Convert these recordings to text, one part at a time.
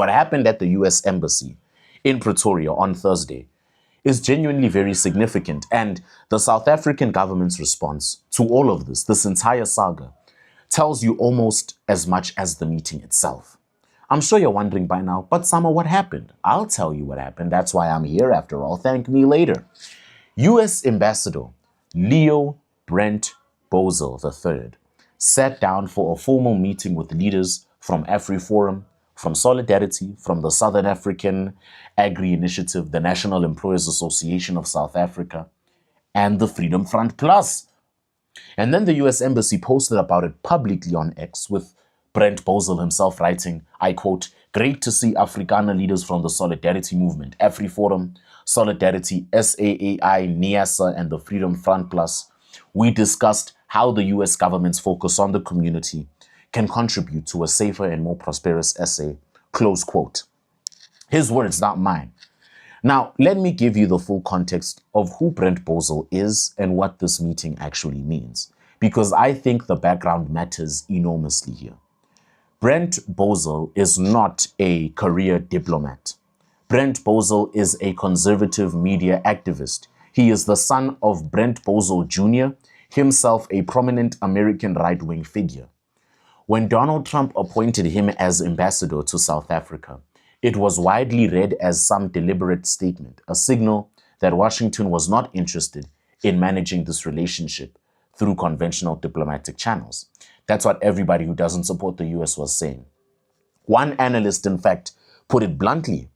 what happened at the US Embassy in Pretoria on Thursday is genuinely very significant, and the South African government's response to all of this entire saga, tells you almost as much as the meeting itself. I'm sure you're wondering by now, but Sama, what happened? I'll tell you what happened. That's why I'm here after all. Thank me later. US Ambassador Leo Brent Bozell III sat down for a formal meeting with leaders from AfriForum, from Solidarity, from the Southern African Agri-Initiative, the National Employers Association of South Africa, and the Freedom Front Plus. And then the US Embassy posted about it publicly on X, with Brent Bozell himself writing, I quote, "Great to see Afrikaner leaders from the Solidarity Movement, AfriForum, Solidarity, SAAI, NIASA, and the Freedom Front Plus. We discussed how the US government's focus on the community can contribute to a safer and more prosperous SA," close quote. His words, not mine. Now, let me give you the full context of who Brent Bozell is and what this meeting actually means, because I think the background matters enormously here. Brent Bozell is not a career diplomat. Brent Bozell is a conservative media activist. He is the son of Brent Bozell Jr., himself a prominent American right-wing figure. When Donald Trump appointed him as ambassador to South Africa, it was widely read as some deliberate statement, a signal that Washington was not interested in managing this relationship through conventional diplomatic channels. That's what everybody who doesn't support the US was saying. One analyst, in fact, put it bluntly.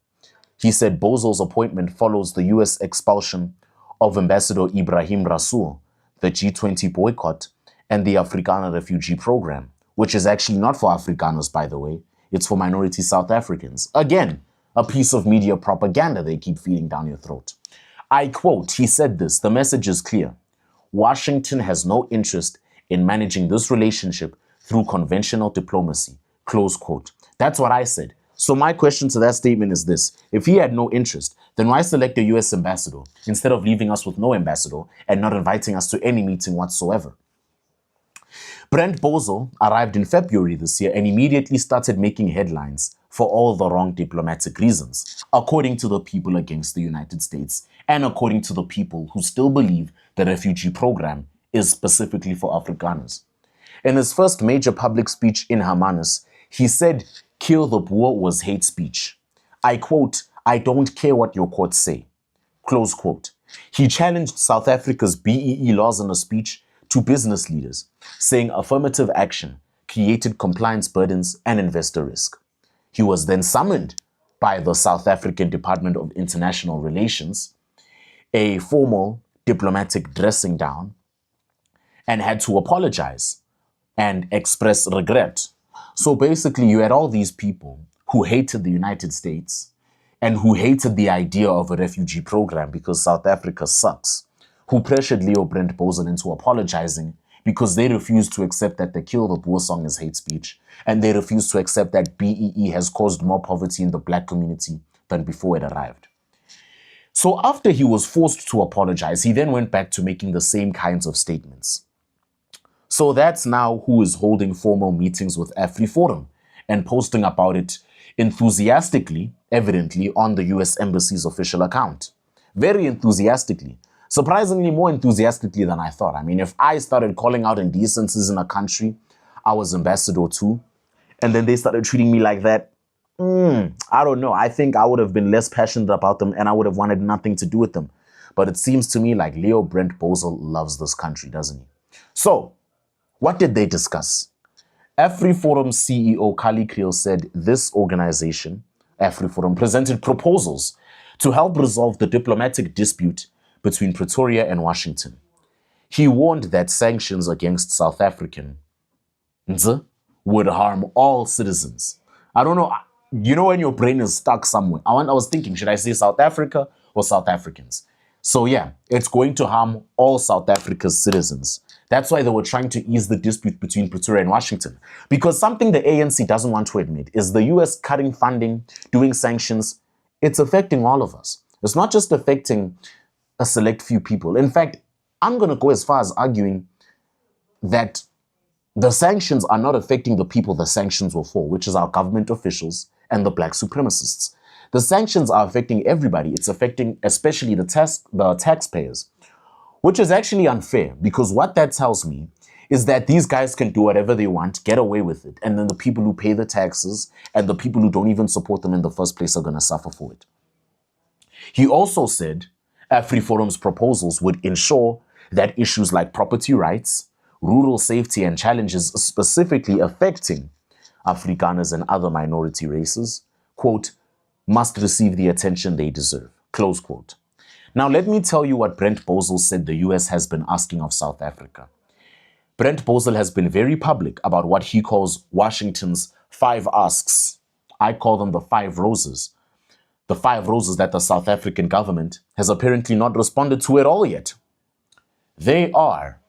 He said Bozell's appointment follows the US expulsion of Ambassador Ibrahim Rasool, the G20 boycott, and the Afrikaner refugee program, which is actually not for Afrikaners, by the way. It's for minority South Africans. Again, a piece of media propaganda they keep feeding down your throat. I quote, he said this, "The message is clear. Washington has no interest in managing this relationship through conventional diplomacy," close quote. That's what I said. So my question to that statement is this. If he had no interest, then why select a US ambassador instead of leaving us with no ambassador and not inviting us to any meeting whatsoever? Brent Bozell arrived in February this year and immediately started making headlines for all the wrong diplomatic reasons, according to the people against the United States and according to the people who still believe the refugee program is specifically for Afrikaners. In his first major public speech in Hermanus, he said, "Kill the Boer" was hate speech. I quote, "I don't care what your courts say," close quote. He challenged South Africa's BEE laws in a speech to business leaders, saying affirmative action created compliance burdens and investor risk. He was then summoned by the South African Department of International Relations, a formal diplomatic dressing down, and had to apologize and express regret. So basically, you had all these people who hated the United States and who hated the idea of a refugee program because South Africa sucks, who pressured Leo Brent Bozell into apologizing because they refused to accept that the Kill the Boer song is hate speech, and they refused to accept that BEE has caused more poverty in the black community than before it arrived. So after he was forced to apologize, he then went back to making the same kinds of statements. So that's now who is holding formal meetings with AfriForum and posting about it enthusiastically, evidently, on the US Embassy's official account. Very enthusiastically. Surprisingly more enthusiastically than I thought. I mean, if I started calling out indecencies in a country I was ambassador to, and then they started treating me like that, I don't know. I think I would have been less passionate about them and I would have wanted nothing to do with them. But it seems to me like Leo Brent Bozell loves this country, doesn't he? So, what did they discuss? AfriForum CEO Kali Kriel said this organization, AfriForum, presented proposals to help resolve the diplomatic dispute between Pretoria and Washington. He warned that sanctions against South African would harm all citizens. I don't know, you know when your brain is stuck somewhere. I was thinking, should I say South Africa or South Africans? So yeah, it's going to harm all South Africa's citizens. That's why they were trying to ease the dispute between Pretoria and Washington. Because something the ANC doesn't want to admit is the US cutting funding, doing sanctions, it's affecting all of us. It's not just affecting a select few people. In fact, I'm going to go as far as arguing that the sanctions are not affecting the people the sanctions were for, which is our government officials and the black supremacists. The sanctions are affecting everybody. It's affecting especially the taxpayers, which is actually unfair, because what that tells me is that these guys can do whatever they want, get away with it, and then the people who pay the taxes and the people who don't even support them in the first place are going to suffer for it. He also said AfriForum's proposals would ensure that issues like property rights, rural safety, and challenges specifically affecting Afrikaners and other minority races, quote, must receive the attention they deserve, close quote. Now, let me tell you what Brent Bozell said the US has been asking of South Africa. Brent Bozell has been very public about what he calls Washington's 5 asks. I call them the 5 roses. The 5 roses that the South African government has apparently not responded to at all yet. They are,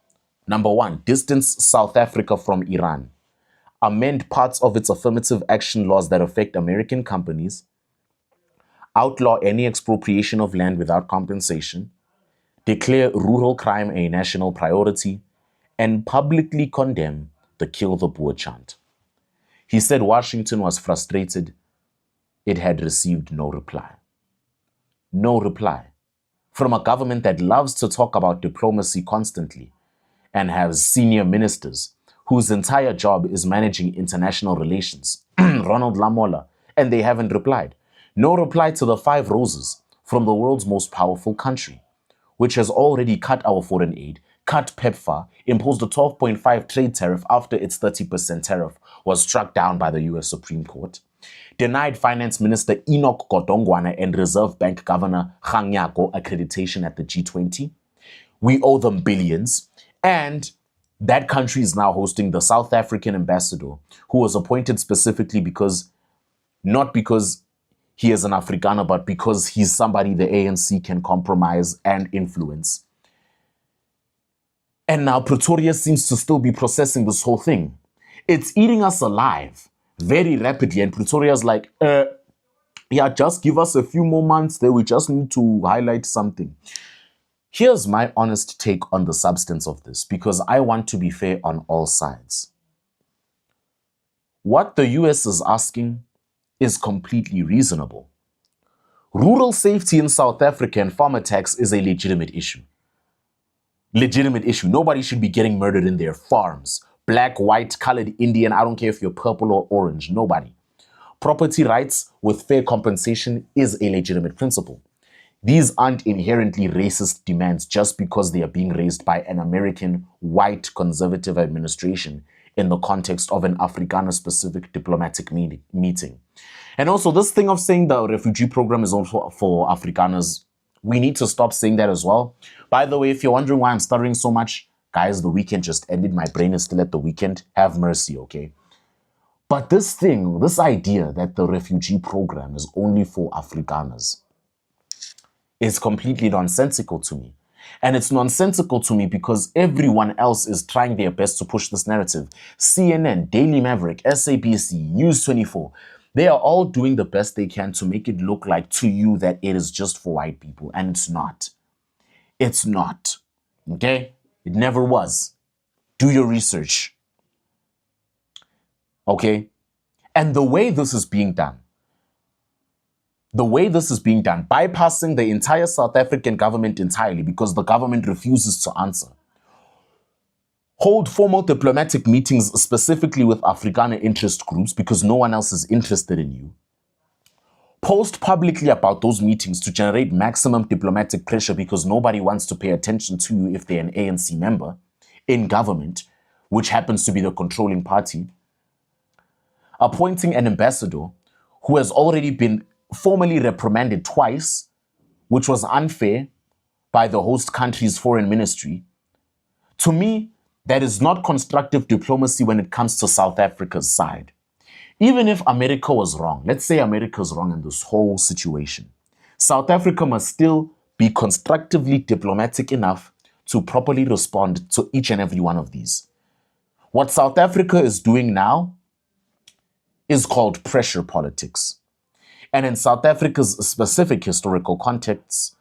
number 1, distance South Africa from Iran, amend parts of its affirmative action laws that affect American companies, outlaw any expropriation of land without compensation, declare rural crime a national priority, and publicly condemn the Kill the Boer chant. He said Washington was frustrated. It had received no reply. No reply from a government that loves to talk about diplomacy constantly and has senior ministers whose entire job is managing international relations, Ronald Lamola, and they haven't replied. No reply to the 5 roses from the world's most powerful country, which has already cut our foreign aid, cut PEPFAR, imposed a 12.5 trade tariff after its 30% tariff was struck down by the US Supreme Court, denied Finance Minister Enoch Godongwana and Reserve Bank Governor Kgang Nyako accreditation at the G20. We owe them billions, and that country is now hosting the South African ambassador, who was appointed specifically not because he is an Afrikaner, but because he's somebody the ANC can compromise and influence. And now Pretoria seems to still be processing this whole thing. It's eating us alive very rapidly. And Pretoria's like, yeah, just give us a few more months there. We just need to highlight something. Here's my honest take on the substance of this, because I want to be fair on all sides. What the US is asking is completely reasonable. Rural safety in South Africa and farmer tax is a legitimate issue. Legitimate issue. Nobody should be getting murdered in their farms. Black, white, colored, Indian, I don't care if you're purple or orange, nobody. Property rights with fair compensation is a legitimate principle. These aren't inherently racist demands just because they are being raised by an American white conservative administration in the context of an Afrikaner-specific diplomatic meeting. And also this thing of saying the refugee program is also for Afrikaners, we need to stop saying that as well. By the way, if you're wondering why I'm stuttering so much, guys, the weekend just ended. My brain is still at the weekend. Have mercy, okay? But this idea that the refugee program is only for Afrikaners is completely nonsensical to me. And it's nonsensical to me because everyone else is trying their best to push this narrative. CNN, Daily Maverick, SABC, News 24, they are all doing the best they can to make it look like to you that it is just for white people. And it's not. It's not. Okay? It never was. Do your research. Okay? And the way this is being done, bypassing the entire South African government entirely because the government refuses to answer. Hold formal diplomatic meetings specifically with Afrikaner interest groups because no one else is interested in you. Post publicly about those meetings to generate maximum diplomatic pressure because nobody wants to pay attention to you if they're an ANC member in government, which happens to be the controlling party. Appointing an ambassador who has already been formally reprimanded twice, which was unfair by the host country's foreign ministry. To me, that is not constructive diplomacy when it comes to South Africa's side. Even if America was wrong, let's say America is wrong in this whole situation, South Africa must still be constructively diplomatic enough to properly respond to each and every one of these. What South Africa is doing now is called pressure politics. And in South Africa's specific historical contexts,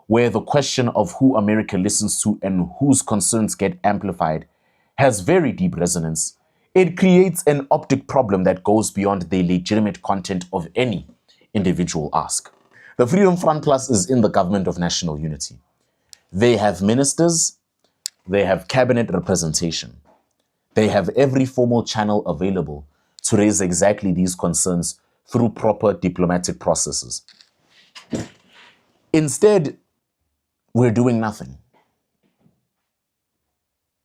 where the question of who America listens to and whose concerns get amplified has very deep resonance, It creates an optic problem that goes beyond the legitimate content of any individual ask. The Freedom Front Plus is in the Government of National Unity. They have ministers, they have cabinet representation. They have every formal channel available to raise exactly these concerns through proper diplomatic processes. Instead, we're doing nothing.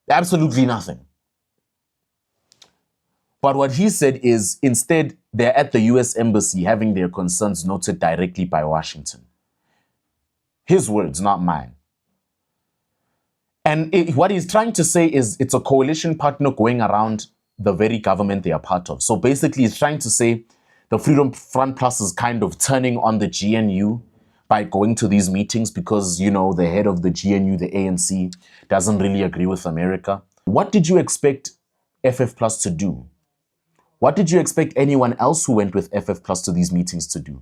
Absolutely nothing. But what he said is, instead, they're at the US Embassy having their concerns noted directly by Washington. His words, not mine. And what he's trying to say is it's a coalition partner going around the very government they are part of. So basically, he's trying to say the Freedom Front Plus is kind of turning on the GNU by going to these meetings because, you know, the head of the GNU, the ANC, doesn't really agree with America. What did you expect FF Plus to do? What did you expect anyone else who went with FF Plus to these meetings to do?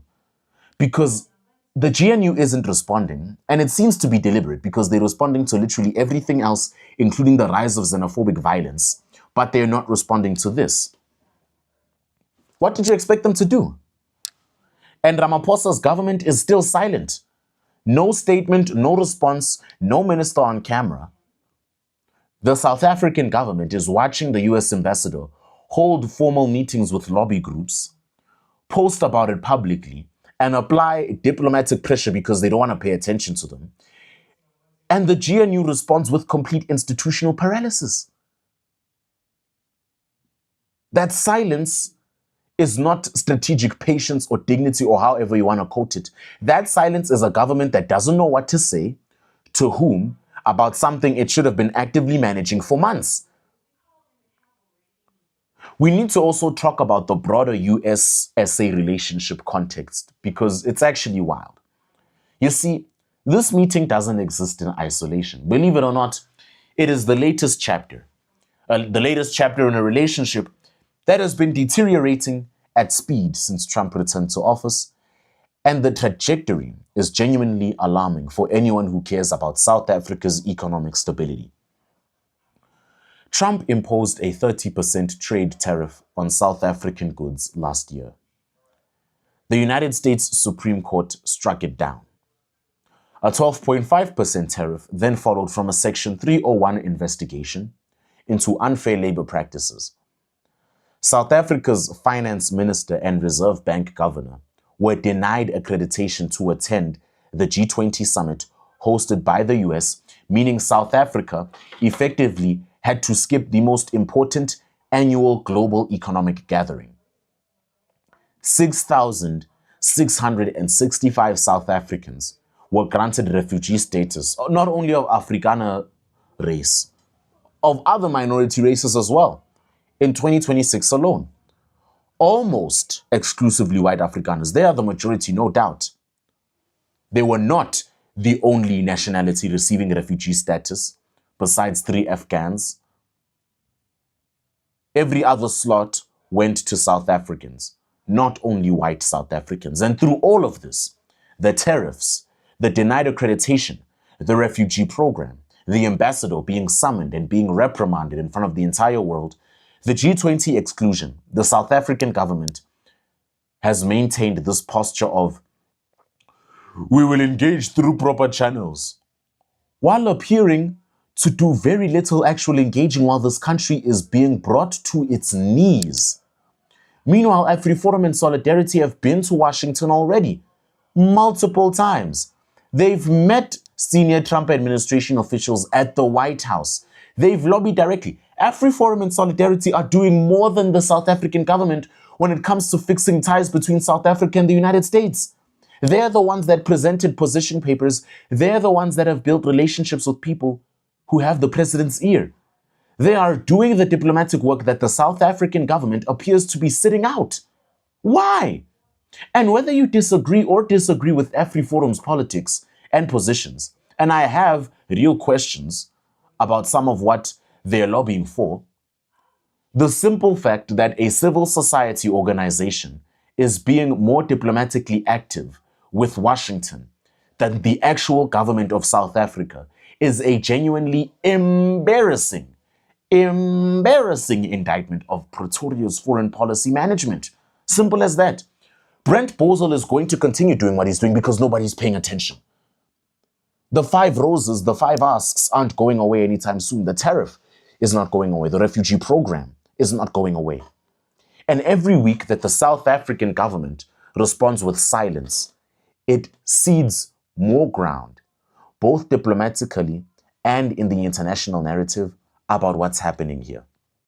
Because the GNU isn't responding, and it seems to be deliberate because they're responding to literally everything else, including the rise of xenophobic violence, but they're not responding to this. What did you expect them to do? And Ramaphosa's government is still silent. No statement, no response, no minister on camera. The South African government is watching the US ambassador hold formal meetings with lobby groups, post about it publicly, and apply diplomatic pressure because they don't want to pay attention to them. And the GNU responds with complete institutional paralysis. That silence is not strategic patience or dignity or however you want to quote it. That silence is a government that doesn't know what to say, to whom, about something it should have been actively managing for months. We need to also talk about the broader US-SA relationship context because it's actually wild. You see, this meeting doesn't exist in isolation. Believe it or not, it is the latest chapter. The latest chapter in a relationship that has been deteriorating at speed since Trump returned to office, and the trajectory is genuinely alarming for anyone who cares about South Africa's economic stability. Trump imposed a 30% trade tariff on South African goods last year. The United States Supreme Court struck it down. A 12.5% tariff then followed from a Section 301 investigation into unfair labor practices. South Africa's finance minister and Reserve Bank governor were denied accreditation to attend the G20 summit hosted by the US, meaning South Africa effectively had to skip the most important annual global economic gathering. 6,665 South Africans were granted refugee status, not only of Afrikaner race, of other minority races as well, in 2026 alone. Almost exclusively white Afrikaners. They are the majority, no doubt. They were not the only nationality receiving refugee status, besides 3 Afghans. Every other slot went to South Africans, not only white South Africans. And through all of this, the tariffs, the denied accreditation, the refugee program, the ambassador being summoned and being reprimanded in front of the entire world, the G20 exclusion, the South African government has maintained this posture of, we will engage through proper channels, while appearing to do very little actual engaging while this country is being brought to its knees. Meanwhile, AfriForum and Solidarity have been to Washington already, multiple times. They've met senior Trump administration officials at the White House. They've lobbied directly. AfriForum and Solidarity are doing more than the South African government when it comes to fixing ties between South Africa and the United States. They're the ones that presented position papers. They're the ones that have built relationships with people who have the president's ear. They are doing the diplomatic work that the South African government appears to be sitting out. Why? And whether you disagree with AfriForum's politics and positions, and I have real questions about some of what they're lobbying for, the simple fact that a civil society organization is being more diplomatically active with Washington than the actual government of South Africa is a genuinely embarrassing embarrassing indictment of Pretoria's foreign policy management. Simple as that. Brent Bozell is going to continue doing what he's doing because nobody's paying attention. The 5 roses, the 5 asks aren't going away anytime soon. The tariff is not going away. The refugee program is not going away. And every week that the South African government responds with silence, it cedes more ground, both diplomatically and in the international narrative, about what's happening here.